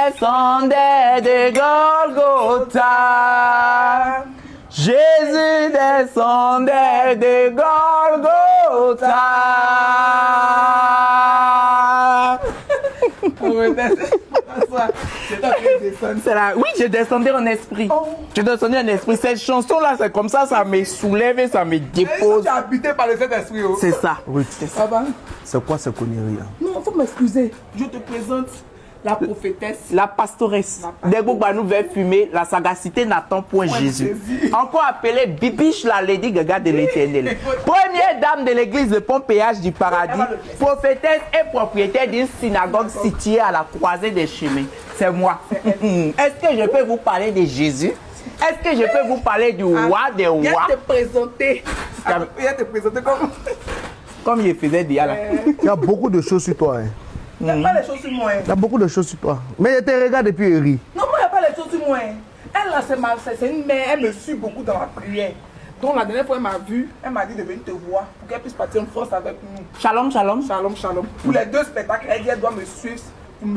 descendait de Golgotha. Jésus descendait de Golgotha. C'est là, oui, je descendais en esprit. Je descendais en esprit. Cette chanson-là, c'est comme ça me soulève et ça me dépose. Tu es habité par le Saint-Esprit. C'est ça. Oui. Ah bah? C'est quoi ces conneries là? Non, il faut m'excuser. Je te présente la prophétesse. La pastoresse. Dès que nous veut fumer, la sagacité n'attend point Jésus. Encore appelée Bibiche, la Lady Gaga de l'Éternel. Première dame de l'église de Pompéage du Paradis, prophétesse et propriétaire d'une synagogue située à la croisée des chemins. C'est moi. Est-ce que je peux vous parler de Jésus? Est-ce que je peux vous parler du roi des rois? Viens te présenter. Viens te présenter comme je faisais déjà là. Il y a beaucoup de choses sur toi. Hein. Il n'y a pas les choses sur moi. Il y a beaucoup de choses sur toi. Mais je te regarde depuis Eri. Non, moi, il n'y a pas les choses sur moi. Elle, là, c'est une mère, elle me suit beaucoup dans la prière. Donc, la dernière fois, elle m'a vu, elle m'a dit de venir te voir pour qu'elle puisse partir en France avec nous. Shalom, shalom. Shalom, shalom. Pour les 2 spectacles, elle dit qu'elle doit me suivre, pour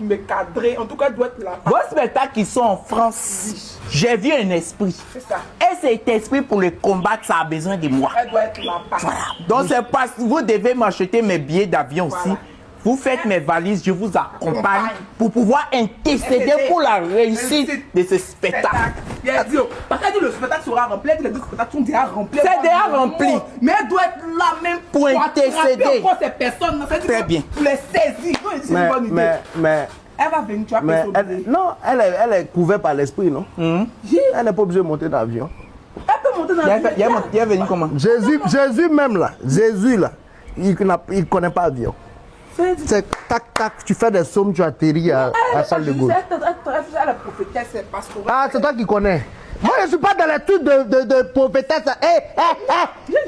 me cadrer. En tout cas, elle doit être là. Vos spectacles qui sont en France, j'ai vu un esprit. C'est ça. Et cet esprit, pour le combattre, ça a besoin de moi. Elle doit être là. Voilà. Donc, c'est parce que vous devez m'acheter mes billets d'avion aussi. Vous faites mes valises, je vous accompagne pour pouvoir intercéder pour la réussite de ce spectacle. Elle dit, parce qu'elle dit le spectacle sera rempli, elle dit les 2 spectacles sont déjà remplis. C'est déjà rempli. Mais elle doit être là même pour intercéder. Pour ces personnes, très bien. Pour les saisir. C'est une bonne idée. Mais elle va venir, tu vas non, elle est couverte par l'esprit, non? Elle n'est pas obligée de monter dans l'avion. Elle peut monter dans l'avion. Il est venu comment? Jésus même là, il ne connaît pas l'avion. C'est tac tac, tu fais des sommes, tu atterris à la salle de Gaulle. Elle est prophétesse, c'est pastorale. Ah, c'est toi qui connais. Moi, je ne suis pas dans les trucs de prophétesse.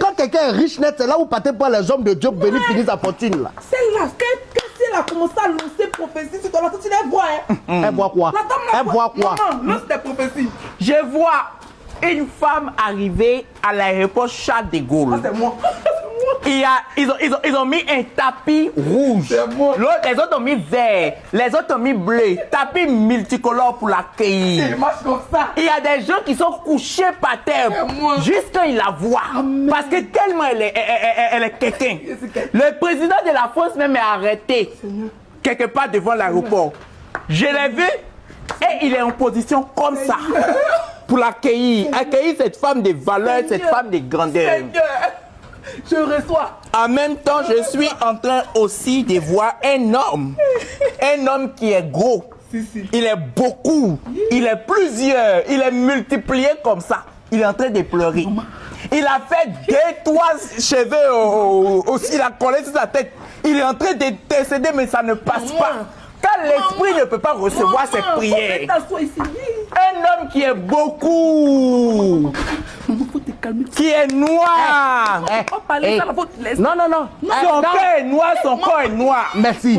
Quand quelqu'un est riche net, c'est là où partez pas les hommes de Dieu pour venir finir sa fortune là. C'est là, quand elle a commencé à lancer prophétie, c'est dans la société, elle voit. Elle voit quoi? Elle voit quoi? Non, lance des prophéties. Je vois une femme arriver à l'aéroport Charles de Gaulle. C'est moi. Ils ont mis un tapis rouge. Les autres ont mis vert. Les autres ont mis bleu. Tapis multicolore pour l'accueillir. Il y a des gens qui sont couchés par terre juste quand ils la voient. Parce que tellement elle est quelqu'un. Le président de la France même est arrêté quelque part devant l'aéroport. Je l'ai vu et il est en position comme ça pour l'accueillir. Accueillir cette femme de valeur, cette femme de grandeur. Je reçois. En même temps, je suis en train aussi de voir un homme qui est gros. Il est beaucoup, il est plusieurs, il est multiplié comme ça. Il est en train de pleurer. Il a fait 2-3 cheveux aussi, il a collé sur sa tête. Il est en train de décéder, mais ça ne passe pas. Quand l'esprit ne peut pas recevoir ses prières. Un homme qui est beaucoup, qui est noir. Non. Son cœur est noir, son corps est noir. Merci.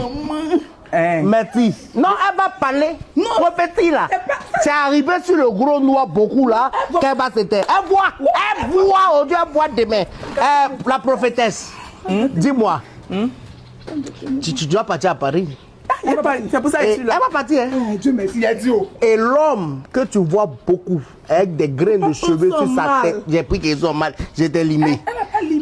Merci. Non, elle va parler. Prophétie là. C'est arrivé sur le gros noir beaucoup là. Qu'elle va se taire. Elle voit aujourd'hui, elle voit demain. La prophétesse. Dis-moi. Tu dois partir à Paris. C'est pour ça que je suis là. Elle va partir. Dieu merci, il a dit. Et l'homme que tu vois beaucoup, avec des grains de cheveux sur sa tête, j'ai pris qu'ils ont mal, j'ai t'ai limé.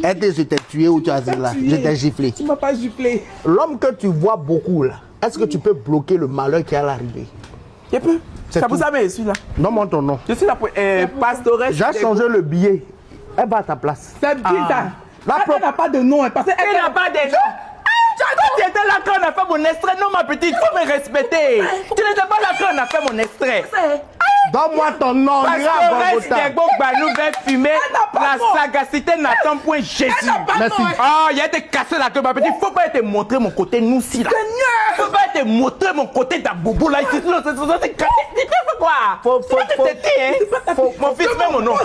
Elle te s'était tué ou tu as dit là, je t'ai giflé. Tu m'as pas giflé. L'homme que tu vois beaucoup là, est-ce que tu peux bloquer le malheur qui est à l'arrivée? Je peux. C'est pour ça que je suis là. Donne-moi ton nom. Je suis la pastoresse. J'ai changé le billet. Elle va à ta place. C'est bizarre. Elle n'a pas de nom. Parce qu'elle n'a pas de nom. Tu étais là quand on a fait mon extrait. Non, ma petite, il faut me respecter. Tu n'étais pas là quand on a fait mon extrait. Donne-moi ton nom. Pastoresse Diego Banou va fumer. La sagacité n'attend point Jésus. Merci. Ah, il a été cassé la queue, ma petite. Il ne faut pas te montrer mon côté nous si là. Il ne faut pas te montrer mon côté d'Abobo là. C'est quoi? Mon fils met mon nom.